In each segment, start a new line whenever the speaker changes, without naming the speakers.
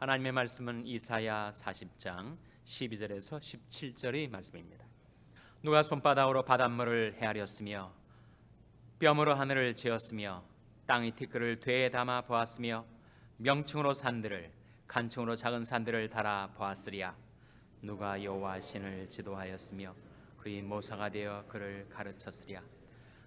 하나님의 말씀은 이사야 40장 12절에서 17절의 말씀입니다. 누가 손바닥으로 바닷물을 헤아렸으며 뼘으로 하늘을 재었으며 땅의 티끌을 되에 담아 보았으며 명층으로 산들을 간층으로 작은 산들을 달아 보았으리야. 누가 여호와 신을 지도하였으며 그의 모사가 되어 그를 가르쳤으리야.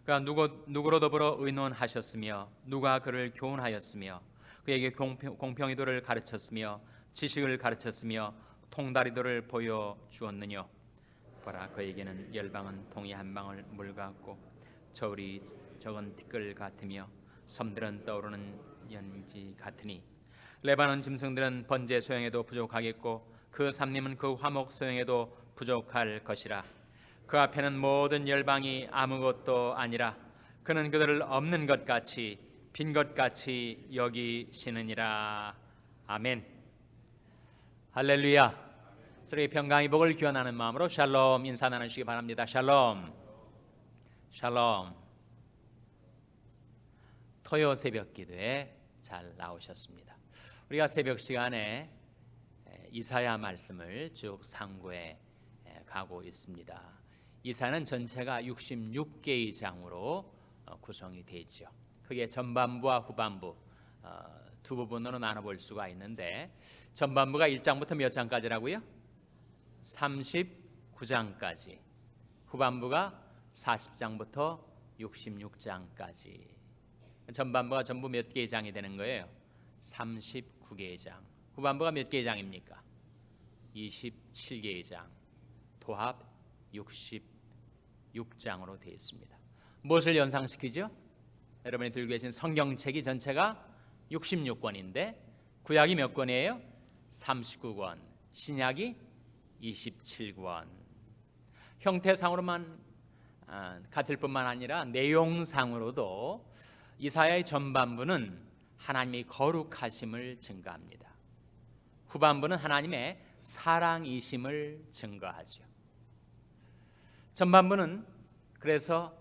그가 누구로 더불어 의논하셨으며 누가 그를 교훈하였으며 그에게 공평의도를 가르쳤으며 지식을 가르쳤으며 통다리도를 보여주었느뇨. 보라, 그에게는 열방은 동이 한 방울 물 같고 저울이 적은 티끌 같으며 섬들은 떠오르는 연지 같으니 레바논 짐승들은 번제 소용에도 부족하겠고 그 삼림은 그 화목 소용에도 부족할 것이라. 그 앞에는 모든 열방이 아무것도 아니라 그는 그들을 없는 것 같이 빈 것 같이 여기시느니라. 아멘. 할렐루야. 서로의 평강의 복을 기원하는 마음으로 샬롬 인사 나누시기 바랍니다. 샬롬. 샬롬. 토요 새벽 기도에 잘 나오셨습니다. 우리가 새벽 시간에 이사야 말씀을 쭉 상고해 가고 있습니다. 이사야는 전체가 66개의 장으로 구성이 되죠. 그게 전반부와 후반부 두 부분으로 나눠볼 수가 있는데, 전반부가 1장부터 몇 장까지라고요? 39장까지. 후반부가 40장부터 66장까지. 전반부가 전부 몇 개의 장이 되는 거예요? 39개의 장. 후반부가 몇 개의 장입니까? 27개의 장. 도합 66장으로 되어 있습니다. 무엇을 연상시키죠? 여러분이 들고 계신 성경책이 전체가 66권인데 구약이 몇 권이에요? 39권, 신약이 27권. 형태상으로만 같을 뿐만 아니라 내용상으로도 이사야의 전반부는 하나님의 거룩하심을 증거합니다. 후반부는 하나님의 사랑이심을 증거하죠. 전반부는 그래서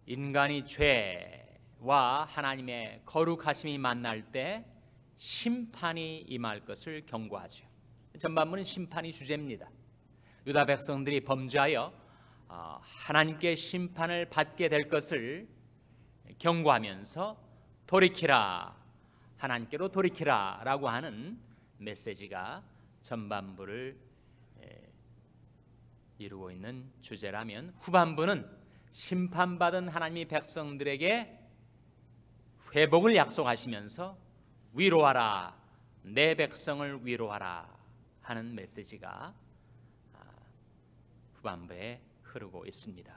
인간이 죄와 하나님의 거룩하심이 만날 때 심판이 임할 것을 경고하죠. 전반부는 심판이 주제입니다. 유다 백성들이 범죄하여 하나님께 심판을 받게 될 것을 경고하면서 돌이키라, 하나님께로 돌이키라 라고 하는 메시지가 전반부를 이루고 있는 주제라면, 후반부는 심판받은 하나님의 백성들에게 회복을 약속하시면서 위로하라, 내 백성을 위로하라 하는 메시지가 후반부에 흐르고 있습니다.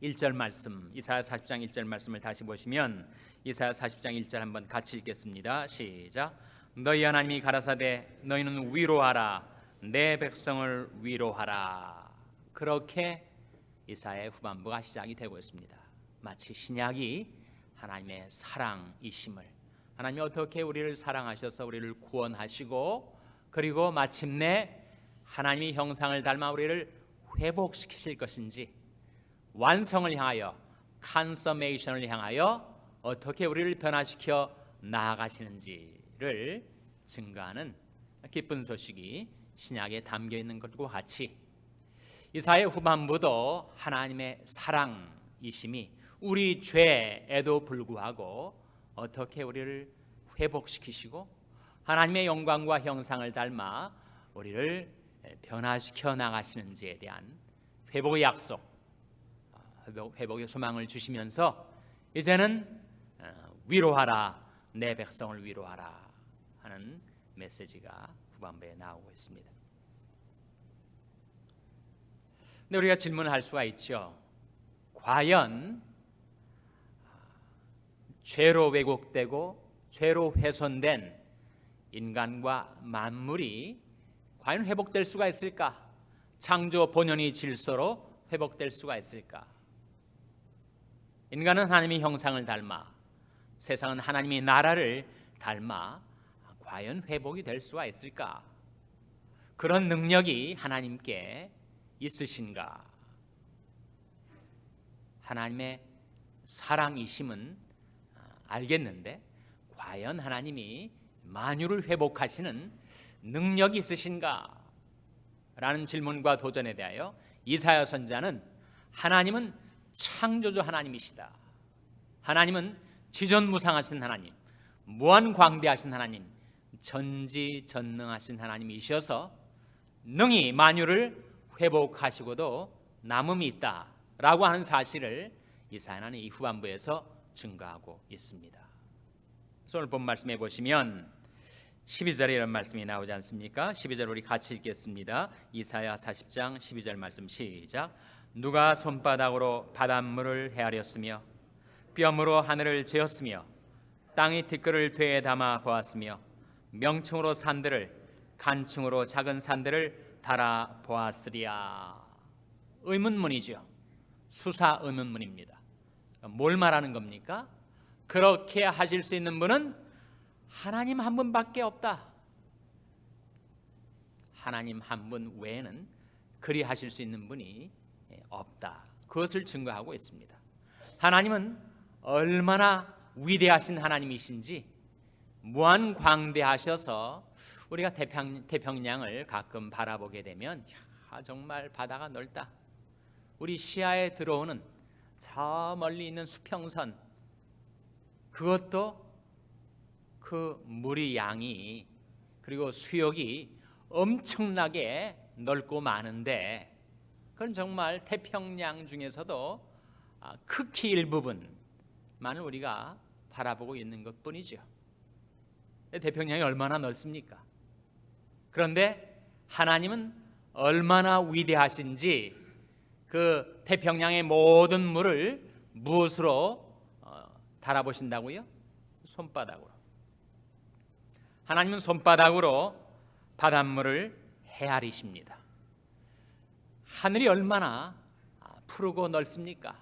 1절 말씀, 이사야 40장 1절 말씀을 다시 보시면 이사야 40장 1절 한번 같이 읽겠습니다. 시작. 너희 하나님이 가라사대 너희는 위로하라, 내 백성을 위로하라. 그렇게 이사야의 후반부가 시작이 되고 있습니다. 마치 신약이 하나님의 사랑이심을, 하나님이 어떻게 우리를 사랑하셔서 우리를 구원하시고 그리고 마침내 하나님의 형상을 닮아 우리를 회복시키실 것인지, 완성을 향하여, 컨서메이션을 향하여 어떻게 우리를 변화시켜 나아가시는지를 증거하는 기쁜 소식이 신약에 담겨 있는 것과 같이 이사야의 후반부도 하나님의 사랑이심이 우리 죄에도 불구하고 어떻게 우리를 회복시키시고 하나님의 영광과 형상을 닮아 우리를 변화시켜 나가시는지에 대한 회복의 약속, 회복의 소망을 주시면서 이제는 위로하라, 내 백성을 위로하라 하는 메시지가 후반부에 나오고 있습니다. 근데 우리가 질문을 할 수가 있죠. 과연 죄로 왜곡되고 죄로 훼손된 인간과 만물이 과연 회복될 수가 있을까? 창조 본연의 질서로 회복될 수가 있을까? 인간은 하나님의 형상을 닮아, 세상은 하나님의 나라를 닮아 과연 회복이 될 수가 있을까? 그런 능력이 하나님께 있으신가? 하나님의 사랑이심은 알겠는데 과연 하나님이 만유를 회복하시는 능력이 있으신가? 라는 질문과 도전에 대하여 이사야 선지자는 하나님은 창조주 하나님이시다, 하나님은 지존무상하신 하나님, 무한광대하신 하나님, 전지전능하신 하나님이셔서 능히 만유를 회복하시고도 남음이 있다라고 하는 사실을 이사야는 이 후반부에서 증거하고 있습니다. 그래서 오늘 본 말씀해 보시면 12절에 이런 말씀이 나오지 않습니까? 12절 우리 같이 읽겠습니다. 이사야 40장 12절 말씀 시작. 누가 손바닥으로 바닷물을 헤아렸으며 뼘으로 하늘을 재었으며 땅의 티끌을 되에 담아 보았으며 명층으로 산들을 간층으로 작은 산들을 달아 보았으리야. 의문문이죠. 수사 의문문입니다. 뭘 말하는 겁니까? 그렇게 하실 수 있는 분은 하나님 한 분밖에 없다. 하나님 한 분 외에는 그리 하실 수 있는 분이 없다. 그것을 증거하고 있습니다. 하나님은 얼마나 위대하신 하나님이신지, 무한광대하셔서 우리가 태평양을 가끔 바라보게 되면 정말 바다가 넓다, 우리 시야에 들어오는 저 멀리 있는 수평선, 그것도 그 물의 양이 그리고 수역이 엄청나게 넓고 많은데 그건 정말 태평양 중에서도 극히 일부분만을 우리가 바라보고 있는 것뿐이죠. 태평양이 얼마나 넓습니까? 그런데 하나님은 얼마나 위대하신지 그 태평양의 모든 물을 무엇으로 달아보신다고요? 손바닥으로. 하나님은 손바닥으로 바닷물을 헤아리십니다. 하늘이 얼마나 푸르고 넓습니까?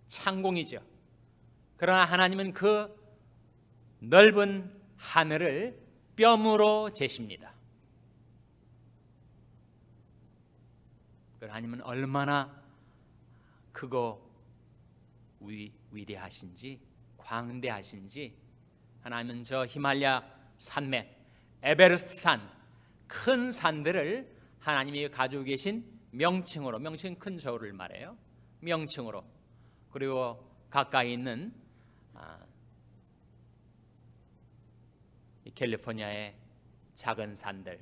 창공이죠. 그러나 하나님은 그 넓은 하늘을 뼘으로 재십니다. 하나님은 얼마나 크고 위대하신지, 광대하신지, 하나님은 저 히말라야 산맥, 에베레스트 산, 큰 산들을 하나님이 가지고 계신 명칭으로, 명칭은 큰 저울을 말해요. 명칭으로, 그리고 가까이 있는 캘리포니아의 작은 산들,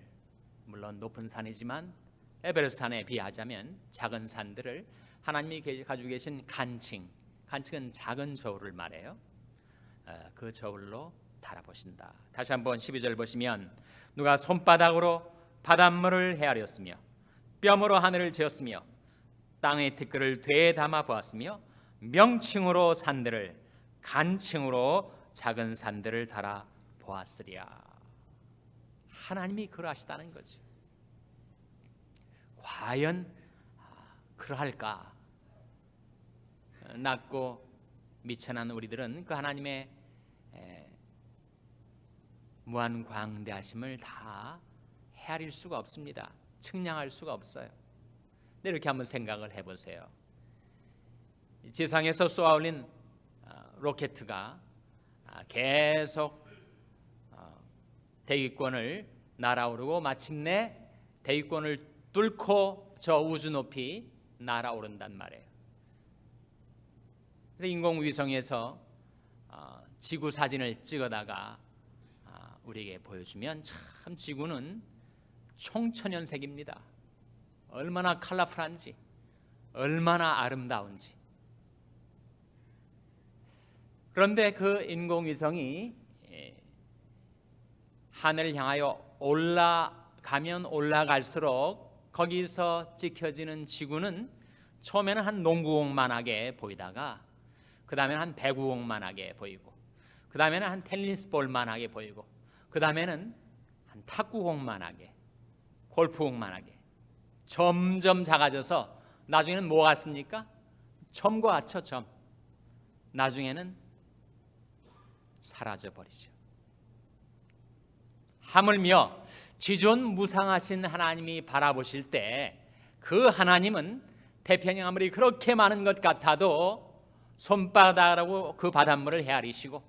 물론 높은 산이지만 에베레스트 산에 비하자면 작은 산들을 하나님이 가지고 계신 간칭은 작은 저울을 말해요. 그 저울로 달아보신다. 다시 한번 12절 보시면 누가 손바닥으로 바닷물을 헤아렸으며 뼘으로 하늘을 재었으며 땅의 티끌을 되에 담아 보았으며 명칭으로 산들을 간칭으로 작은 산들을 달아 보았으리야. 하나님이 그러하시다는 거죠. 과연 그러할까? 낮고 미천한 우리들은 그 하나님의 무한광대하심을 다 헤아릴 수가 없습니다. 측량할 수가 없어요. 근데 이렇게 한번 생각을 해보세요. 지상에서 쏘아올린 로켓가 계속 대기권을 날아오르고 마침내 대기권을 뚫고 저 우주 높이 날아오른단 말이에요. 그래서 인공위성에서 지구 사진을 찍어다가 우리에게 보여주면 참 지구는 총천연색입니다. 얼마나 컬러풀한지, 얼마나 아름다운지. 그런데 그 인공위성이 하늘을 향하여 올라가면 올라갈수록 거기서 찍혀지는 지구는 처음에는 한 농구공만하게 보이다가 그 다음에는 한 배구공만하게 보이고 그 다음에는 한 테니스볼만하게 보이고 그 다음에는 한 탁구공만하게, 골프공만하게 점점 작아져서 나중에는 뭐 같습니까? 점과 같죠. 점. 나중에는 사라져버리죠. 하물며 지존무상하신 하나님이 바라보실 때 그 하나님은 태평양 아무리 그렇게 많은 것 같아도 손바닥으로 그 바닷물을 헤아리시고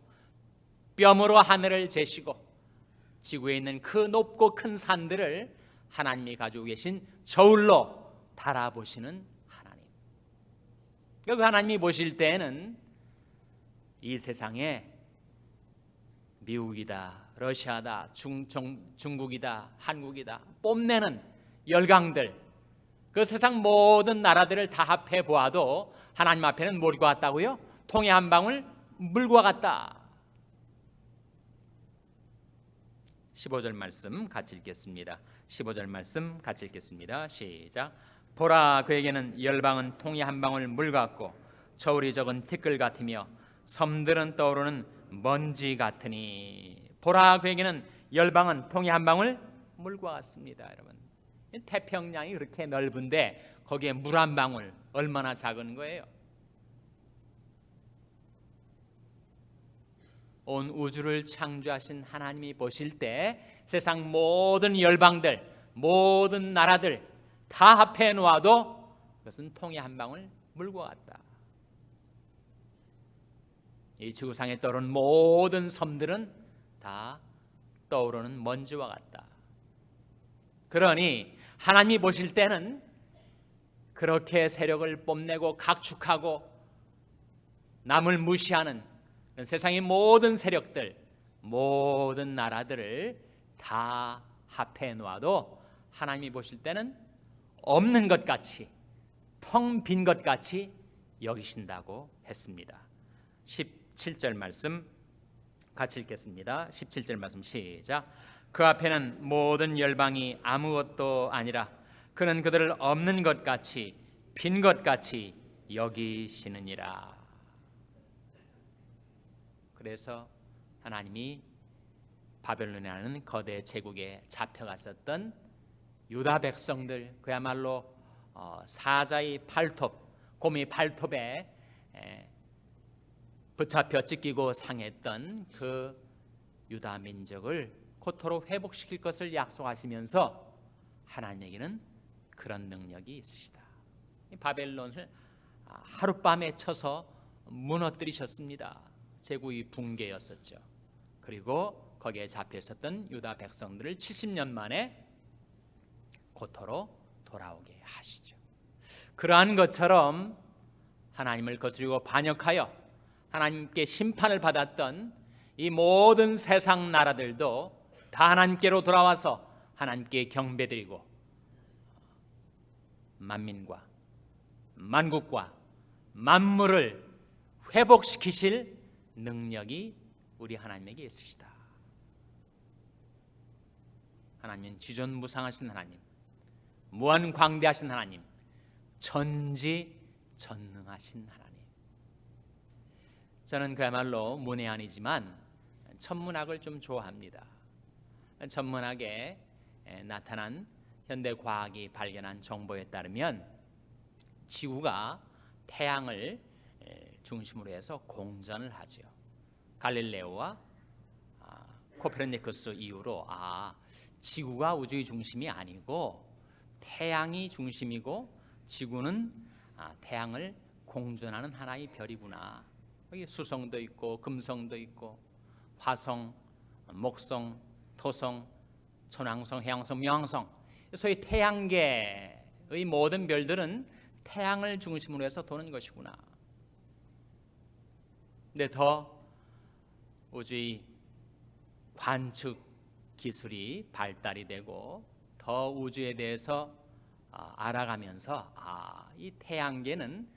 뼘으로 하늘을 재시고 지구에 있는 그 높고 큰 산들을 하나님이 가지고 계신 저울로 달아보시는 하나님. 그 하나님이 보실 때에는 이 세상에 미국이다, 러시아다, 중국이다, 한국이다 뽐내는 열강들, 그 세상 모든 나라들을 다 합해 보아도 하나님 앞에는 뭘과 같다고요? 통에 한 방울 물과 같다. 15절 말씀 같이 읽겠습니다. 15절 말씀 같이 읽겠습니다. 시작. 보라, 그에게는 열방은 통에 한 방울 물 같고 저울이 적은 티끌 같으며 섬들은 떠오르는 먼지 같으니. 보라, 그에게는 열방은 통에 한 방울 물과 같습니다. 여러분, 태평양이 그렇게 넓은데 거기에 물 한 방울 얼마나 작은 거예요? 온 우주를 창조하신 하나님이 보실 때 세상 모든 열방들, 모든 나라들 다 합해 놓아도 그것은 통에 한 방울 물과 같다. 이 지구상에 떠오르는 모든 섬들은 다 떠오르는 먼지와 같다. 그러니 하나님이 보실 때는 그렇게 세력을 뽐내고 각축하고 남을 무시하는 세상의 모든 세력들, 모든 나라들을 다 합해 놓아도 하나님이 보실 때는 없는 것 같이, 텅 빈 것 같이 여기신다고 했습니다. 17절 말씀 같이 읽겠습니다. 17절 말씀 시작. 그 앞에는 모든 열방이 아무것도 아니라 그는 그들을 없는 것 같이, 빈 것 같이 여기시느니라. 그래서 하나님이 바벨론이라는 거대 제국에 잡혀갔었던 유다 백성들, 그야말로 사자의 발톱, 곰의 발톱에 붙잡혀 찢기고 상했던 그 유다 민족을 고토로 회복시킬 것을 약속하시면서 하나님에게는 그런 능력이 있으시다. 바벨론을 하룻밤에 쳐서 무너뜨리셨습니다. 제국이 붕괴였었죠. 그리고 거기에 잡혀 있었던 유다 백성들을 70년 만에 고토로 돌아오게 하시죠. 그러한 것처럼 하나님을 거스리고 반역하여 하나님께 심판을 받았던 이 모든 세상 나라들도 다 하나님께로 돌아와서 하나님께 경배드리고 만민과 만국과 만물을 회복시키실 능력이 우리 하나님에게 있으시다. 하나님은 지존무상하신 하나님, 무한광대하신 하나님, 전지전능하신 하나님. 저는 그야말로 문외한이지만 천문학을 좀 좋아합니다. 천문학에 나타난 현대 과학이 발견한 정보에 따르면 지구가 태양을 중심으로 해서 공전을 하죠. 갈릴레오와 코페르니쿠스 이후로 지구가 우주의 중심이 아니고 태양이 중심이고 지구는 태양을 공전하는 하나의 별이구나. 여기 수성도 있고 금성도 있고 화성, 목성, 토성, 천왕성, 해왕성,冥왕성, 소위 태양계의 모든 별들은 태양을 중심으로 해서 도는 것이구나. 근데 더 우주의 관측 기술이 발달이 되고 더 우주에 대해서 알아가면서 이 태양계는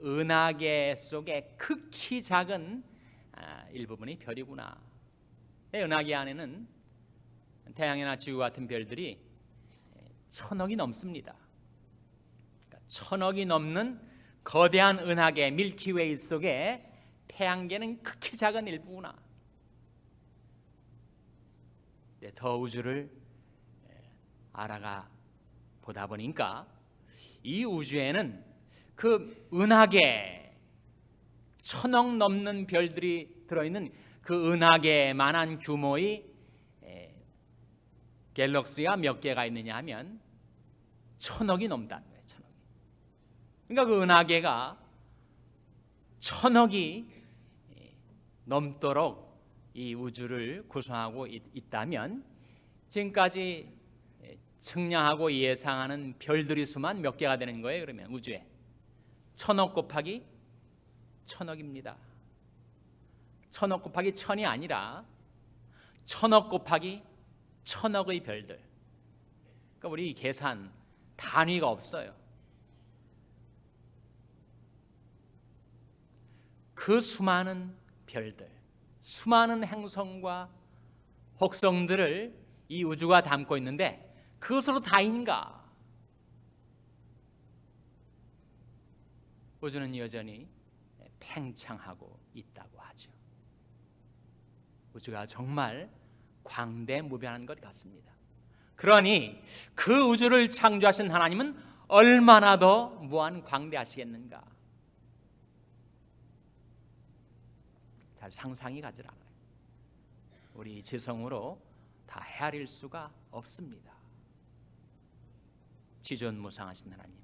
은하계 속의 극히 작은 일부분의 별이구나. 은하계 안에는 태양이나 지구 같은 별들이 1000억이 넘습니다. 그러니까 1000억이 넘는 거대한 은하계 밀키웨이 속에 태양계는 극히 작은 일부구나. 더 우주를 알아가 보다 보니까 이 우주에는 그 은하계 1000억 넘는 별들이 들어있는 그 은하계만한 규모의 갤럭시가 몇 개가 있느냐 하면 1000억이 넘다는 거예요. 1000억이. 그러니까 그 은하계가 1000억이 넘도록 이 우주를 구성하고 있다면 지금까지 측량하고 예상하는 별들의 수만 몇 개가 되는 거예요? 그러면 우주에 1000억 곱하기 1000억입니다. 1000억 곱하기 1000이 아니라 1000억 곱하기 1000억의 별들. 그러니까 우리 계산 단위가 없어요. 그 수많은 별들, 수많은 행성과 혹성들을 이 우주가 담고 있는데 그것으로 다인가? 우주는 여전히 팽창하고 있다고 하죠. 우주가 정말 광대무변한 것 같습니다. 그러니 그 우주를 창조하신 하나님은 얼마나 더 무한 광대하시겠는가? 잘 상상이 가질 않아요. 우리 지성으로 다 헤아릴 수가 없습니다. 지존무상하신 하나님,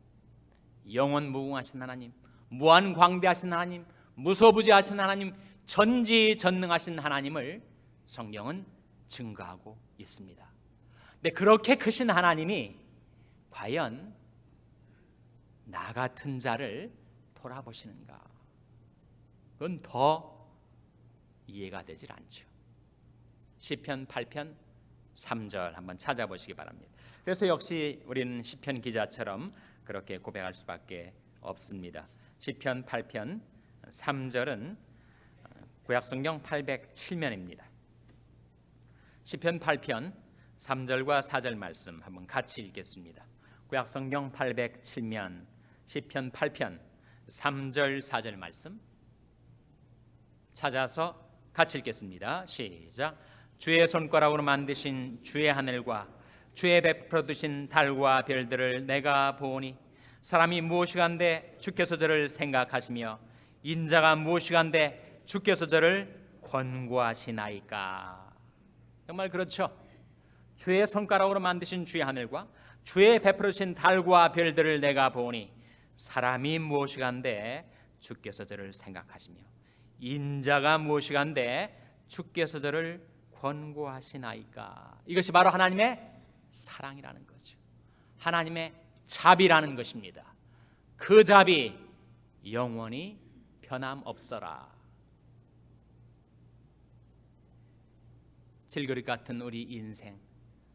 영원무궁하신 하나님, 무한광대하신 하나님, 무소부지하신 하나님, 전지전능하신 하나님을 성경은 증거하고 있습니다. 근데 그렇게 크신 하나님이 과연 나 같은 자를 돌아보시는가? 그건 더 이해가 되질 않죠. 시편 8편 3절 한번 찾아보시기 바랍니다. 그래서 역시 우리는 시편 기자처럼 그렇게 고백할 수밖에 없습니다. 시편 8편 3절은 구약성경 807면입니다. 시편 8편 3절과 4절 말씀 한번 같이 읽겠습니다. 구약성경 807면 시편 8편 3절 4절 말씀 찾아서 같이 읽겠습니다. 시작. 주의 손가락으로 만드신 주의 하늘과 주의 베풀어 두신 달과 별들을 내가 보오니 사람이 무엇이간데 주께서 저를 생각하시며 인자가 무엇이간데 주께서 저를 권고하시나이까. 정말 그렇죠. 주의 손가락으로 만드신 주의 하늘과 주의 베풀어 주신 달과 별들을 내가 보오니 사람이 무엇이간데 주께서 저를 생각하시며 인자가 무엇이간데 주께서 저를 권고하시나이까. 이것이 바로 하나님의 사랑이라는 거죠. 하나님의 자비라는 것입니다. 그 자비 영원히 변함없어라. 질그릇 같은 우리 인생,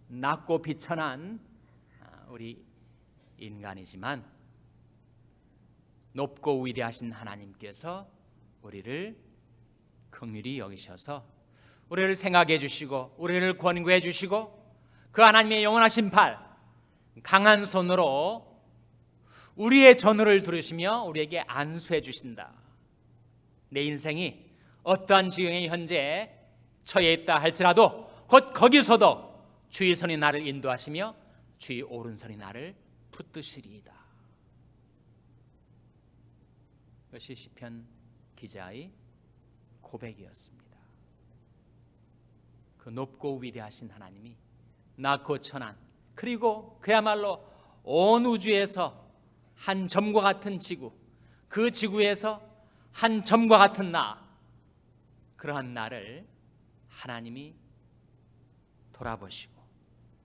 낮고 비천한 우리 인간이지만 높고 위대하신 하나님께서 우리를 긍휼히 여기셔서 우리를 생각해 주시고 우리를 권고해 주시고 그 하나님의 영원하신 팔, 강한 손으로 우리의 전우를 들으시며 우리에게 안수해 주신다. 내 인생이 어떠한 지경에 현재 처해 있다 할지라도 곧 거기서도 주의 손이 나를 인도하시며 주의 오른손이 나를 붙드시리이다. 이것이 시편 기자의 고백이었습니다. 그 높고 위대하신 하나님이 낮고 천한, 그리고 그야말로 온 우주에서 한 점과 같은 지구, 그 지구에서 한 점과 같은 나, 그러한 나를 하나님이 돌아보시고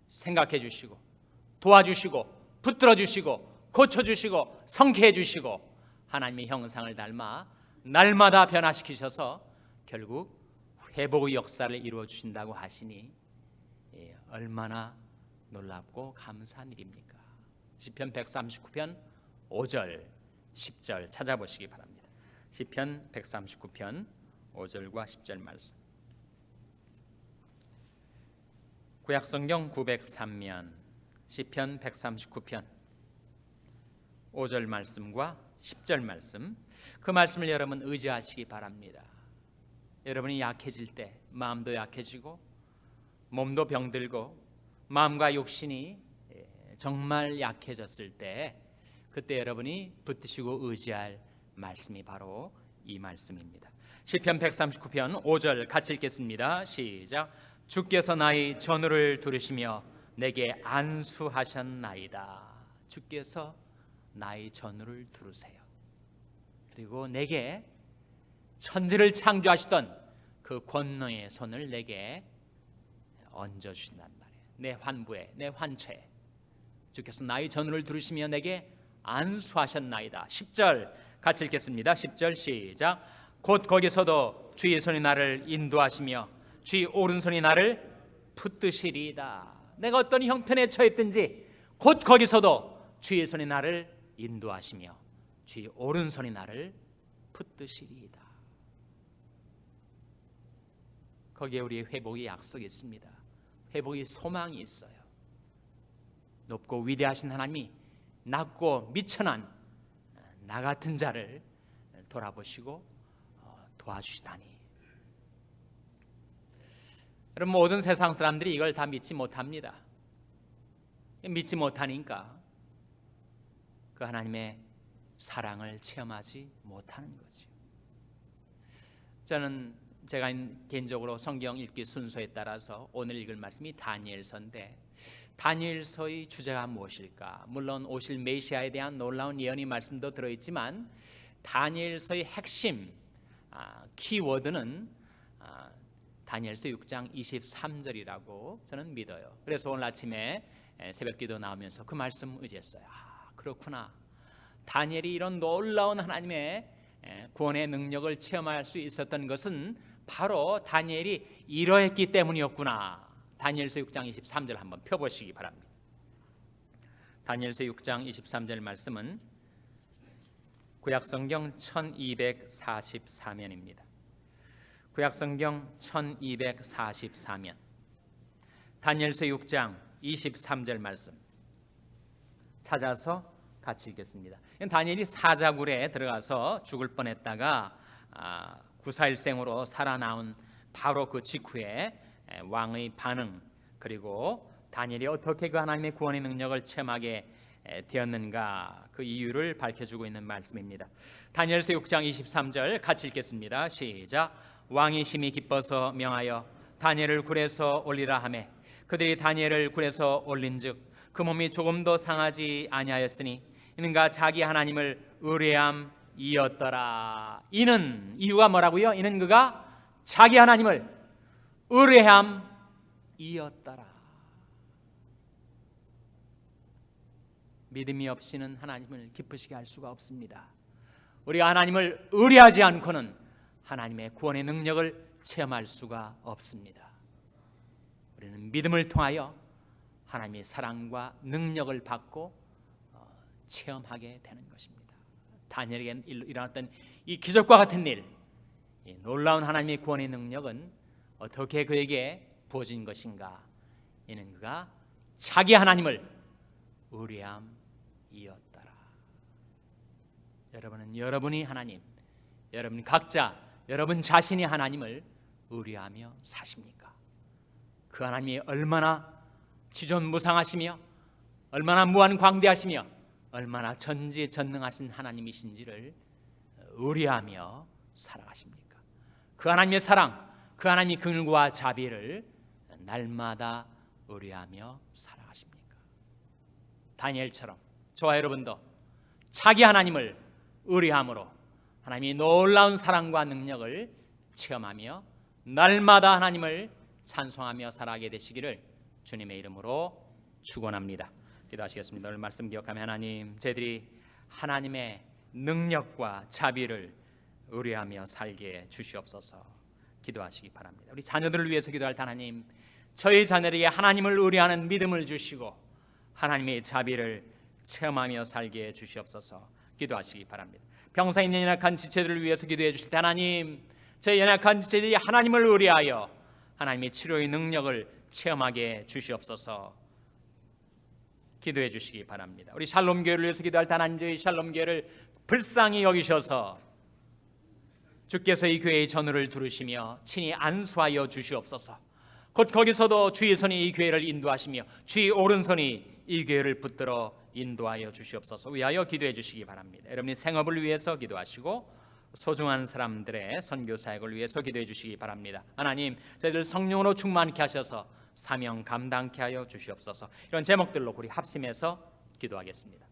생각해 주시고 도와주시고 붙들어 주시고 고쳐주시고 성케해 주시고 하나님의 형상을 닮아 날마다 변화시키셔서 결국 회복의 역사를 이루어 주신다고 하시니 얼마나 놀랍고 감사한 일입니까? 시편 139편 5절 10절 찾아보시기 바랍니다. 시편 139편 5절과 10절 말씀. 구약성경 903면 시편 139편 5절 말씀과 10절 말씀, 그 말씀을 여러분 의지하시기 바랍니다. 여러분이 약해질 때 마음도 약해지고 몸도 병들고 마음과 욕심이 정말 약해졌을 때 그때 여러분이 붙드시고 의지할 말씀이 바로 이 말씀입니다. 시편 139편 5절 같이 읽겠습니다. 시작. 주께서 나의 전우를 들으시며 내게 안수하셨나이다. 주께서 나의 전우를 들으세요. 그리고 내게 천지를 창조하시던 그 권능의 손을 내게 얹어 주신단 말이에요. 내 환부에, 내 환처에 주께서 나의 전우를 들으시며 내게 안수하셨나이다. 10절 같이 읽겠습니다. 10절 시작. 곧 거기서도 주의 손이 나를 인도하시며 주의 오른손이 나를 붙드시리이다. 내가 어떤 형편에 처했든지 곧 거기서도 주의 손이 나를 인도하시며 주의 오른손이 나를 붙드시리이다. 거기에 우리의 회복의 약속이 있습니다. 회복의 소망이 있어요. 높고 위대하신 하나님이 낮고 미천한 나 같은 자를 돌아보시고 도와주시다니. 여러분, 모든 세상 사람들이 이걸 다 믿지 못합니다. 믿지 못하니까 그 하나님의 사랑을 체험하지 못하는 거죠. 저는 제가 개인적으로 성경 읽기 순서에 따라서 오늘 읽을 말씀이 다니엘서인데, 다니엘서의 주제가 무엇일까? 물론 오실 메시아에 대한 놀라운 예언의 말씀도 들어있지만 다니엘서의 핵심 키워드는 다니엘서 6장 23절이라고 저는 믿어요. 그래서 오늘 아침에 새벽기도 나오면서 그 말씀 의지했어요. 그렇구나. 다니엘이 이런 놀라운 하나님의 구원의 능력을 체험할 수 있었던 것은 바로 다니엘이 이러했기 때문이었구나. 다니엘서 6장 23절 한번 펴보시기 바랍니다. 다니엘서 6장 23절 말씀은 구약성경 1244면입니다. 구약성경 1244면 다니엘서 6장 23절 말씀 찾아서 같이 읽겠습니다. 다니엘이 사자굴에 들어가서 죽을 뻔했다가 구사일생으로 살아나온 바로 그 직후에 왕의 반응, 그리고 다니엘이 어떻게 그 하나님의 구원의 능력을 체험하게 되었는가, 그 이유를 밝혀주고 있는 말씀입니다. 다니엘서 6장 23절 같이 읽겠습니다. 시작. 왕이 심히 기뻐서 명하여 다니엘을 굴에서 올리라 하매 그들이 다니엘을 굴에서 올린즉 그 몸이 조금도 상하지 아니하였으니 이는가 자기 하나님을 의뢰함이었더라. 이는 이유가 뭐라고요? 이는 그가 자기 하나님을 의뢰함이었더라. 믿음이 없이는 하나님을 기쁘시게 할 수가 없습니다. 우리가 하나님을 의뢰하지 않고는 하나님의 구원의 능력을 체험할 수가 없습니다. 우리는 믿음을 통하여 하나님의 사랑과 능력을 받고 체험하게 되는 것입니다. 다니엘에게 일어났던 이 기적과 같은 일, 이 놀라운 하나님의 구원의 능력은 어떻게 그에게 부어진 것인가? 이는 그가 자기 하나님을 의뢰함이었더라. 여러분은 여러분이 하나님, 여러분 각자 여러분 자신이 하나님을 의뢰하며 사십니까? 그 하나님이 얼마나 지존무상하시며 얼마나 무한광대하시며 얼마나 전지전능하신 하나님이신지를 의뢰하며 살아가십니까? 그 하나님의 사랑, 그 하나님의 긍휼과 자비를 날마다 의뢰하며 살아가십니까? 다니엘처럼 저와 여러분도 자기 하나님을 의뢰함으로 하나님이 놀라운 사랑과 능력을 체험하며 날마다 하나님을 찬송하며 살아가게 되시기를 주님의 이름으로 축원합니다. 기도하시겠습니다. 오늘 말씀 기억하며 하나님, 저희들이 하나님의 능력과 자비를 의뢰하며 살게 주시옵소서. 기도하시기 바랍니다. 우리 자녀들을 위해서 기도할 때 하나님, 저희 자녀에게 하나님을 의뢰하는 믿음을 주시고 하나님의 자비를 체험하며 살게 주시옵소서. 기도하시기 바랍니다. 병사에 있는 연약한 지체들을 위해서 기도해 주실 때 하나님, 저희 연약한 지체들이 하나님을 의뢰하여 하나님의 치료의 능력을 체험하게 주시옵소서. 기도해 주시기 바랍니다. 우리 샬롬 교회를 위해서 기도할 때 하나님, 저희 샬롬 교회를 불쌍히 여기셔서 주께서 이 교회의 전우를 두르시며 친히 안수하여 주시옵소서. 곧 거기서도 주의 손이 이 교회를 인도하시며 주의 오른손이 이 교회를 붙들어 인도하여 주시옵소서. 위하여 기도해 주시기 바랍니다. 여러분이 생업을 위해서 기도하시고 소중한 사람들의 선교 사역을 위해서 기도해 주시기 바랍니다. 하나님, 저희들 성령으로 충만케 하셔서 사명 감당케 하여 주시옵소서. 이런 제목들로 우리 합심해서 기도하겠습니다.